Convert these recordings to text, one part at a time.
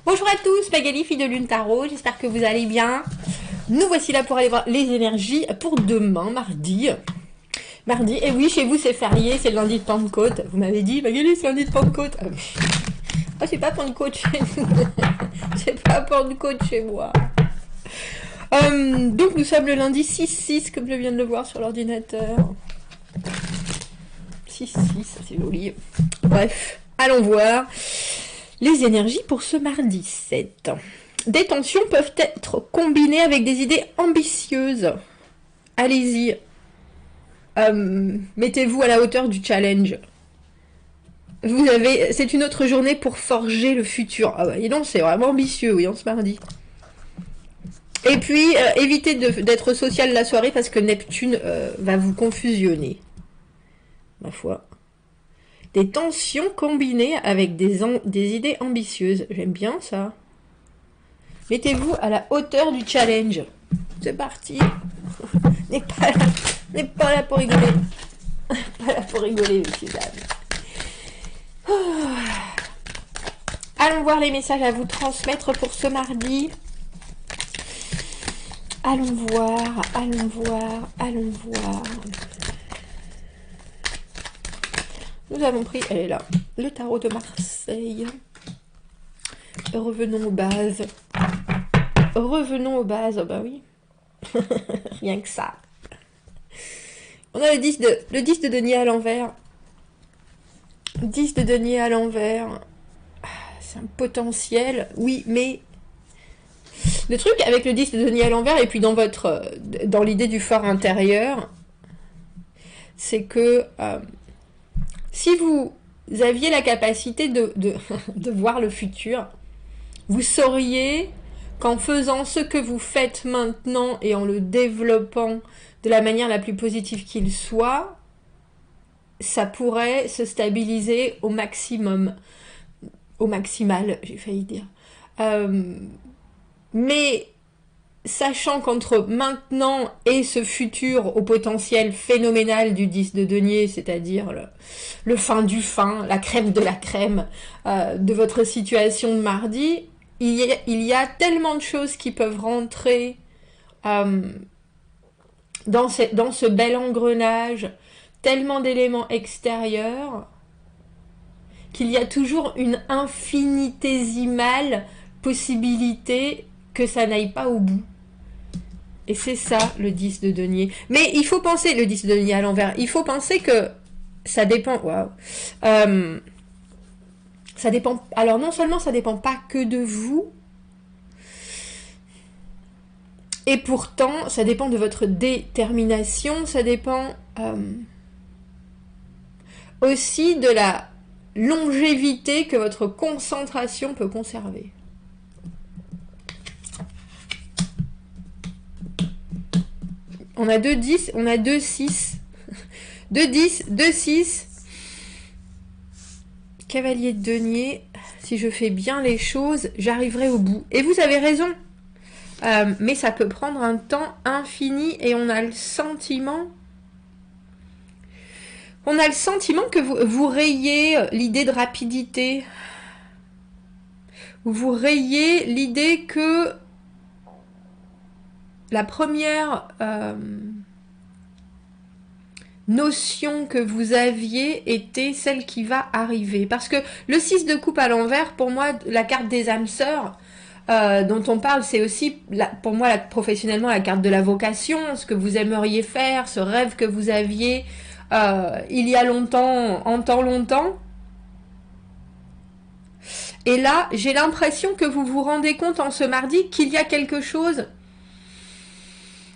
Bonjour à tous, Magali, fille de Lune Tarot, j'espère que vous allez bien. Nous voici là pour aller voir les énergies pour demain, mardi. Mardi, et oui, chez vous c'est férié, c'est le lundi de Pentecôte. Vous m'avez dit, Magali, c'est lundi de Pentecôte. Oh, c'est pas Pentecôte chez nous. C'est pas Pentecôte chez moi. Donc nous sommes le lundi 6-6, comme je viens de le voir sur l'ordinateur. 6-6, c'est joli. Bref, allons voir les énergies pour ce mardi 7. Des tensions peuvent être combinées avec des idées ambitieuses. Allez-y. Mettez-vous à la hauteur du challenge. C'est une autre journée pour forger le futur. Ah bah, dis donc, c'est vraiment ambitieux, oui, en ce mardi. Et puis, évitez d'être social la soirée parce que Neptune va vous confusionner. Ma foi. Des tensions combinées avec des idées ambitieuses. J'aime bien ça. Mettez-vous à la hauteur du challenge. C'est parti. N'est pas là pour rigoler. Pas là pour rigoler, messieurs, dames. Allons voir les messages à vous transmettre pour ce mardi. Allons voir. Nous avons pris, elle est là, le tarot de Marseille. Revenons aux bases. Oh bah oui. Rien que ça. On a le 10 de denier à l'envers. 10 de denier à l'envers. C'est un potentiel, oui, mais le truc avec le 10 de denier à l'envers et puis dans l'idée du fort intérieur, c'est que si vous aviez la capacité de voir le futur, vous sauriez qu'en faisant ce que vous faites maintenant et en le développant de la manière la plus positive qu'il soit, ça pourrait se stabiliser au maximum. Au maximal, j'ai failli dire. Mais sachant qu'entre maintenant et ce futur au potentiel phénoménal du 10 de denier, c'est-à-dire le fin du fin, la crème de la crème de votre situation de mardi, il y a tellement de choses qui peuvent rentrer dans ce bel engrenage, tellement d'éléments extérieurs, qu'il y a toujours une infinitésimale possibilité que ça n'aille pas au bout. Et c'est ça, le 10 de denier. Mais il faut penser, le 10 de denier à l'envers, il faut penser que ça dépend... Waouh. Ça dépend... Alors non seulement ça dépend pas que de vous, et pourtant ça dépend de votre détermination, ça dépend aussi de la longévité que votre concentration peut conserver. On a 2 10, on a 2 6. 2 10, 2 6. Cavalier de denier. Si je fais bien les choses, j'arriverai au bout. Et vous avez raison. Mais ça peut prendre un temps infini et on a le sentiment... que vous rayez l'idée de rapidité. Vous rayez l'idée que la première notion que vous aviez était celle qui va arriver. Parce que le 6 de coupe à l'envers, pour moi, la carte des âmes sœurs, dont on parle, c'est aussi, pour moi, professionnellement, la carte de la vocation, ce que vous aimeriez faire, ce rêve que vous aviez il y a longtemps, en temps longtemps. Et là, j'ai l'impression que vous vous rendez compte en ce mardi qu'il y a quelque chose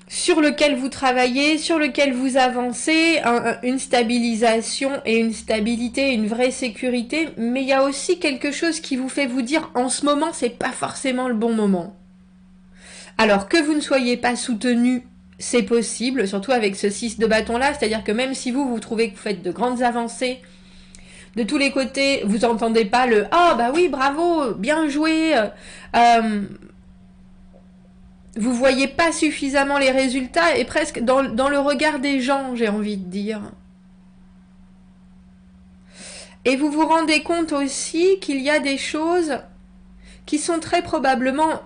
sur lequel vous travaillez, sur lequel vous avancez, une stabilisation et une stabilité, une vraie sécurité, mais il y a aussi quelque chose qui vous fait vous dire en ce moment, c'est pas forcément le bon moment. Alors que vous ne soyez pas soutenu, c'est possible, surtout avec ce 6 de bâton là, c'est-à-dire que même si vous trouvez que vous faites de grandes avancées, de tous les côtés, vous n'entendez pas le « Ah bah oui, bravo, bien joué », vous voyez pas suffisamment les résultats et presque dans le regard des gens, j'ai envie de dire. Et vous vous rendez compte aussi qu'il y a des choses qui sont très probablement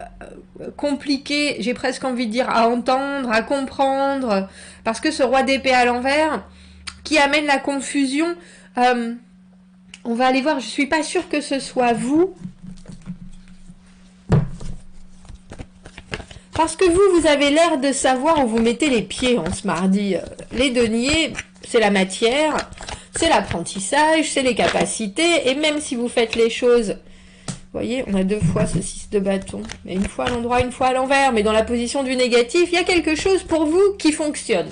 compliquées, j'ai presque envie de dire, à entendre, à comprendre, parce que ce roi d'épée à l'envers, qui amène la confusion, on va aller voir, je suis pas sûre que ce soit vous, parce que vous avez l'air de savoir où vous mettez les pieds en ce mardi. Les deniers, c'est la matière, c'est l'apprentissage, c'est les capacités, et même si vous faites les choses, vous voyez, on a 2 fois ce 6 de bâton, mais une fois à l'endroit, une fois à l'envers, mais dans la position du négatif, il y a quelque chose pour vous qui fonctionne.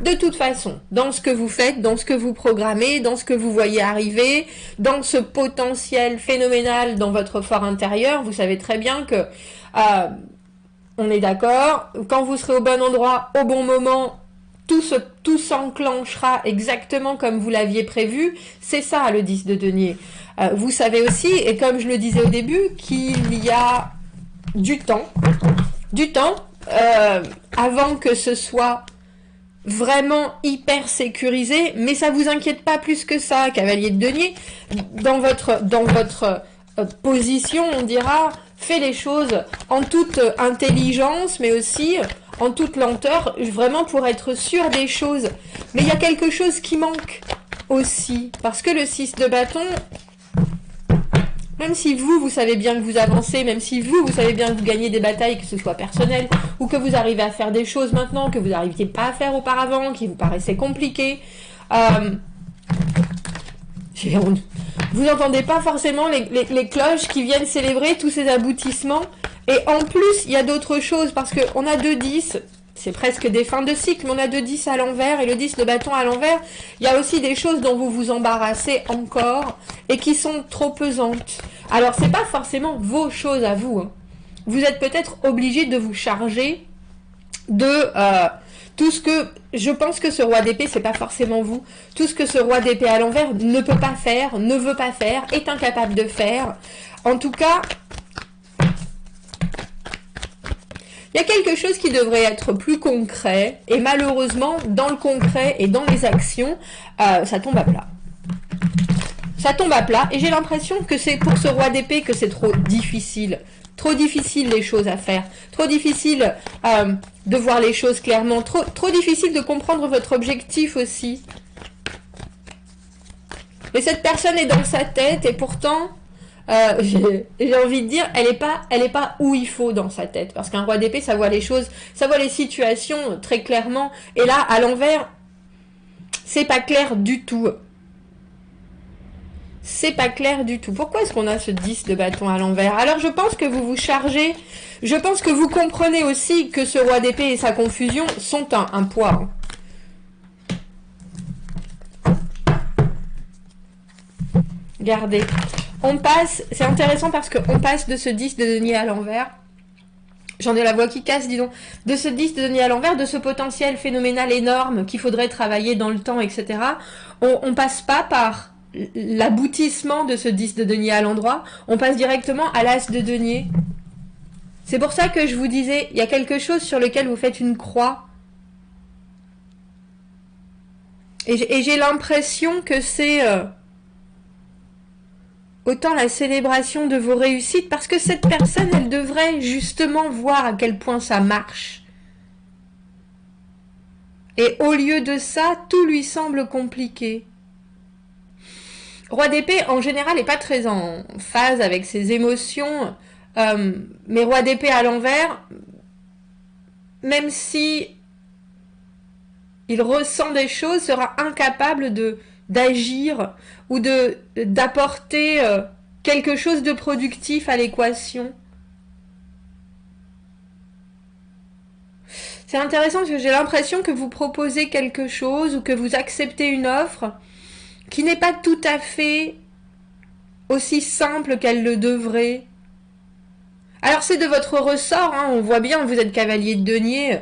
De toute façon, dans ce que vous faites, dans ce que vous programmez, dans ce que vous voyez arriver, dans ce potentiel phénoménal dans votre fort intérieur, vous savez très bien que... on est d'accord, quand vous serez au bon endroit, au bon moment, tout s'enclenchera exactement comme vous l'aviez prévu. C'est ça le 10 de denier. Vous savez aussi, et comme je le disais au début, qu'il y a du temps avant que ce soit vraiment hyper sécurisé, mais ça vous inquiète pas plus que ça, cavalier de denier. Dans votre position, on dira, fait les choses en toute intelligence, mais aussi en toute lenteur, vraiment pour être sûr des choses. Mais il y a quelque chose qui manque aussi, parce que le 6 de bâton, même si vous savez bien que vous avancez, même si vous savez bien que vous gagnez des batailles, que ce soit personnel, ou que vous arrivez à faire des choses maintenant que vous n'arriviez pas à faire auparavant, qui vous paraissaient compliquées, vous n'entendez pas forcément les cloches qui viennent célébrer tous ces aboutissements. Et en plus, il y a d'autres choses, parce qu'on a 2 10, c'est presque des fins de cycle, mais on a 2 10 à l'envers, et le 10 de bâton à l'envers, il y a aussi des choses dont vous vous embarrassez encore, et qui sont trop pesantes. Alors, c'est pas forcément vos choses à vous, hein. Vous êtes peut-être obligé de vous charger de... tout ce que, je pense que ce roi d'épée, c'est pas forcément vous. Tout ce que ce roi d'épée à l'envers ne peut pas faire, ne veut pas faire, est incapable de faire. En tout cas, il y a quelque chose qui devrait être plus concret. Et malheureusement, dans le concret et dans les actions, ça tombe à plat. Ça tombe à plat. Et j'ai l'impression que c'est pour ce roi d'épée que c'est trop difficile. Trop difficile les choses à faire. Trop difficile... de voir les choses clairement, trop difficile de comprendre votre objectif aussi. Et cette personne est dans sa tête, et pourtant, j'ai envie de dire, elle est pas où il faut dans sa tête. Parce qu'un roi d'épée, ça voit les choses, ça voit les situations très clairement. Et là, à l'envers, c'est pas clair du tout. C'est pas clair du tout. Pourquoi est-ce qu'on a ce 10 de bâton à l'envers? Alors je pense que vous vous chargez, je pense que vous comprenez aussi que ce roi d'épée et sa confusion sont un poids. Regardez. On passe, c'est intéressant parce qu'on passe de ce 10 de denier à l'envers. J'en ai la voix qui casse, dis donc. De ce 10 de denier à l'envers, de ce potentiel phénoménal énorme qu'il faudrait travailler dans le temps, etc. On passe pas par... l'aboutissement de ce 10 de denier à l'endroit, on passe directement à l'as de denier. C'est pour ça que je vous disais, il y a quelque chose sur lequel vous faites une croix. Et j'ai l'impression que c'est autant la célébration de vos réussites, parce que cette personne, elle devrait justement voir à quel point ça marche. Et au lieu de ça, tout lui semble compliqué. Roi d'épée, en général, n'est pas très en phase avec ses émotions, mais roi d'épée à l'envers, même si il ressent des choses, sera incapable d'agir ou d'apporter quelque chose de productif à l'équation. C'est intéressant parce que j'ai l'impression que vous proposez quelque chose ou que vous acceptez une offre qui n'est pas tout à fait aussi simple qu'elle le devrait. Alors c'est de votre ressort, hein, on voit bien, vous êtes cavalier de denier,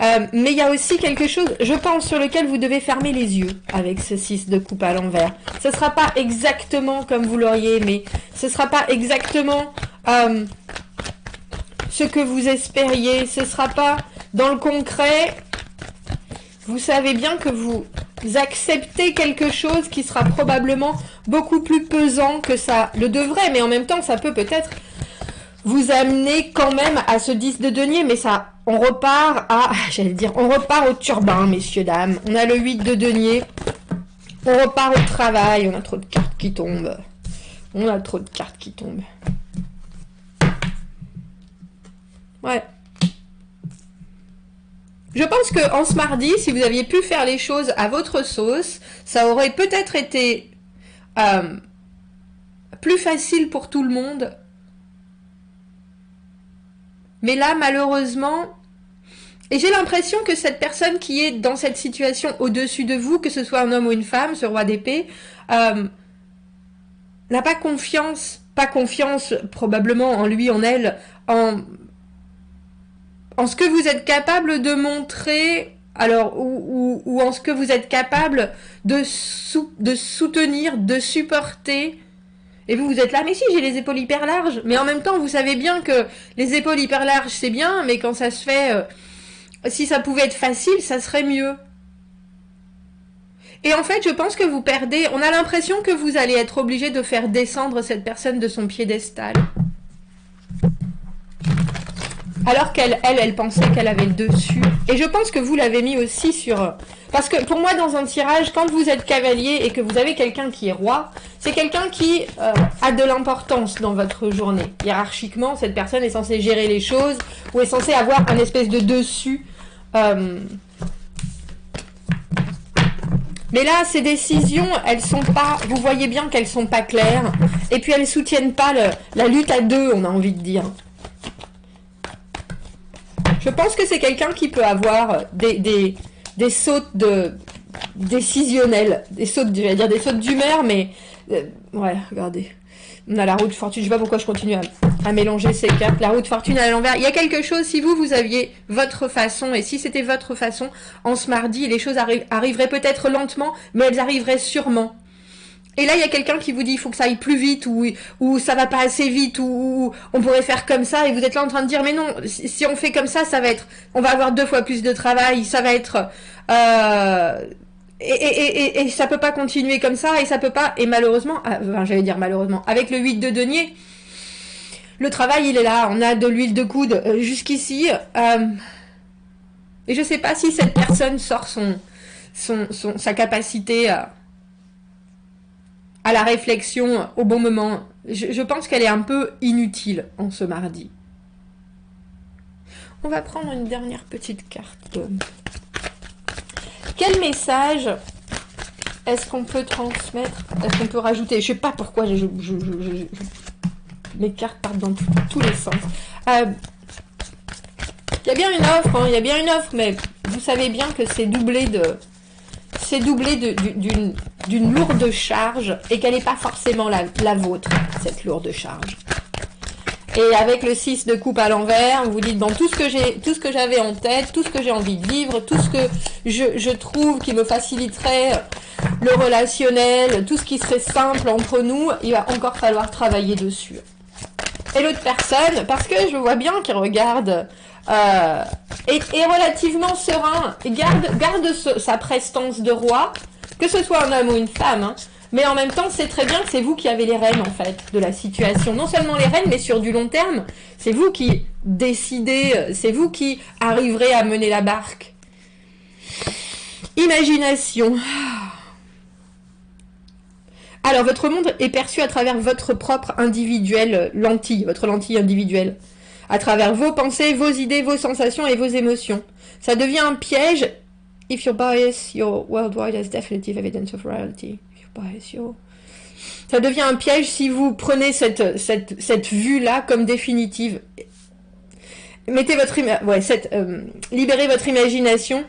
mais il y a aussi quelque chose, je pense, sur lequel vous devez fermer les yeux avec ce 6 de coupe à l'envers. Ce ne sera pas exactement comme vous l'auriez aimé, ce ne sera pas exactement ce que vous espériez, ce ne sera pas dans le concret. Vous savez bien que vous acceptez quelque chose qui sera probablement beaucoup plus pesant que ça le devrait, mais en même temps, ça peut peut-être vous amener quand même à ce 10 de denier, mais ça, on repart à, j'allais dire, on repart au turbin, messieurs, dames. On a le 8 de denier, on repart au travail, on a trop de cartes qui tombent. On a trop de cartes qui tombent. Ouais. Je pense que en ce mardi, si vous aviez pu faire les choses à votre sauce, ça aurait peut-être été plus facile pour tout le monde. Mais là, malheureusement, et j'ai l'impression que cette personne qui est dans cette situation au-dessus de vous, que ce soit un homme ou une femme, ce roi d'épée, n'a pas confiance probablement en lui, en elle, en ce que vous êtes capable de montrer, alors, ou en ce que vous êtes capable de soutenir, de supporter. Et vous êtes là, mais si, j'ai les épaules hyper larges. Mais en même temps, vous savez bien que les épaules hyper larges, c'est bien, mais quand ça se fait, si ça pouvait être facile, ça serait mieux. Et en fait, je pense que vous perdez, on a l'impression que vous allez être obligé de faire descendre cette personne de son piédestal. Alors elle pensait qu'elle avait le dessus. Et je pense que vous l'avez mis aussi sur... Parce que pour moi, dans un tirage, quand vous êtes cavalier et que vous avez quelqu'un qui est roi, c'est quelqu'un qui a de l'importance dans votre journée. Hiérarchiquement, cette personne est censée gérer les choses ou est censée avoir un espèce de dessus. Mais là, ces décisions, elles sont pas... Vous voyez bien qu'elles sont pas claires. Et puis, elles soutiennent pas la lutte à deux, on a envie de dire. Je pense que c'est quelqu'un qui peut avoir des sautes décisionnelles, des sautes d'humeur, mais ouais, regardez. On a la roue de fortune, je sais pas pourquoi je continue à mélanger ces cartes. La roue de fortune à l'envers. Il y a quelque chose, si vous aviez votre façon, et si c'était votre façon, en ce mardi, les choses arriveraient peut-être lentement, mais elles arriveraient sûrement. Et là, il y a quelqu'un qui vous dit, il faut que ça aille plus vite, ou ça va pas assez vite, ou on pourrait faire comme ça, et vous êtes là en train de dire, mais non, si on fait comme ça va être, on va avoir 2 fois plus de travail, ça va être, et ça peut pas continuer comme ça, et ça peut pas, et malheureusement, enfin, j'allais dire malheureusement, avec le 8 de denier, le travail, il est là, on a de l'huile de coude jusqu'ici, et je sais pas si cette personne sort sa capacité à la réflexion au bon moment. Je pense qu'elle est un peu inutile en ce mardi. On va prendre une dernière petite carte. Quel message est-ce qu'on peut transmettre? Est-ce qu'on peut rajouter? Je sais pas pourquoi mes cartes partent dans tous les sens. Il y a bien une offre, hein, il y a bien une offre, mais vous savez bien que c'est doublé d'une lourde charge et qu'elle n'est pas forcément la vôtre, cette lourde charge. Et avec le 6 de coupe à l'envers, vous dites, bon, tout ce que j'avais en tête, tout ce que j'ai envie de vivre, tout ce que je trouve qui me faciliterait le relationnel, tout ce qui serait simple entre nous, il va encore falloir travailler dessus. Et l'autre personne, parce que je vois bien qu'il regarde... est relativement serein, garde sa prestance de roi, que ce soit un homme ou une femme, hein, mais en même temps, c'est très bien que c'est vous qui avez les rênes, en fait, de la situation. Non seulement les rênes, mais sur du long terme, c'est vous qui décidez, c'est vous qui arriverez à mener la barque. Imagination. Alors, votre monde est perçu à travers votre propre individuelle lentille, votre lentille individuelle. À travers vos pensées, vos idées, vos sensations et vos émotions. Ça devient un piège. If your bias, your worldwide has definitive evidence of reality. If your bias, your... Ça devient un piège si vous prenez cette vue-là comme définitive. Mettez votre libérez votre imagination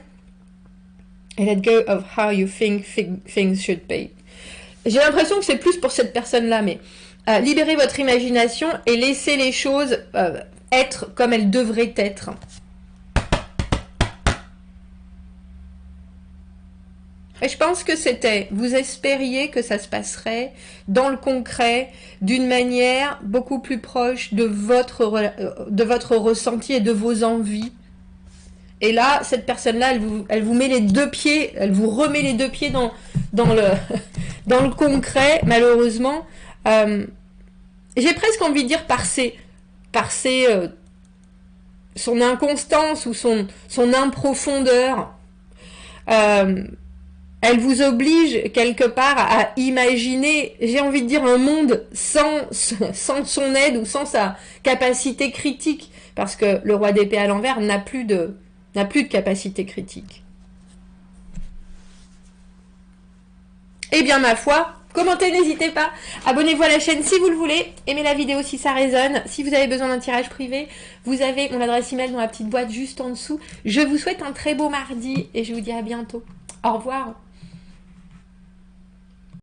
et let go of how you think things should be. J'ai l'impression que c'est plus pour cette personne-là, mais libérez votre imagination et laissez les choses être comme elles devraient être. Et je pense que vous espériez que ça se passerait dans le concret, d'une manière beaucoup plus proche de votre ressenti et de vos envies. Et là, cette personne-là, elle vous met les 2 pieds, elle vous remet les 2 pieds dans le concret, malheureusement. J'ai presque envie de dire par par son inconstance ou son improfondeur. Elle vous oblige quelque part à imaginer, j'ai envie de dire, un monde sans son aide ou sans sa capacité critique. Parce que le roi d'épée à l'envers n'a plus de capacité critique. Eh bien, ma foi, commentez, n'hésitez pas. Abonnez-vous à la chaîne si vous le voulez. Aimez la vidéo si ça résonne. Si vous avez besoin d'un tirage privé, vous avez mon adresse email dans la petite boîte juste en dessous. Je vous souhaite un très beau mardi et je vous dis à bientôt. Au revoir.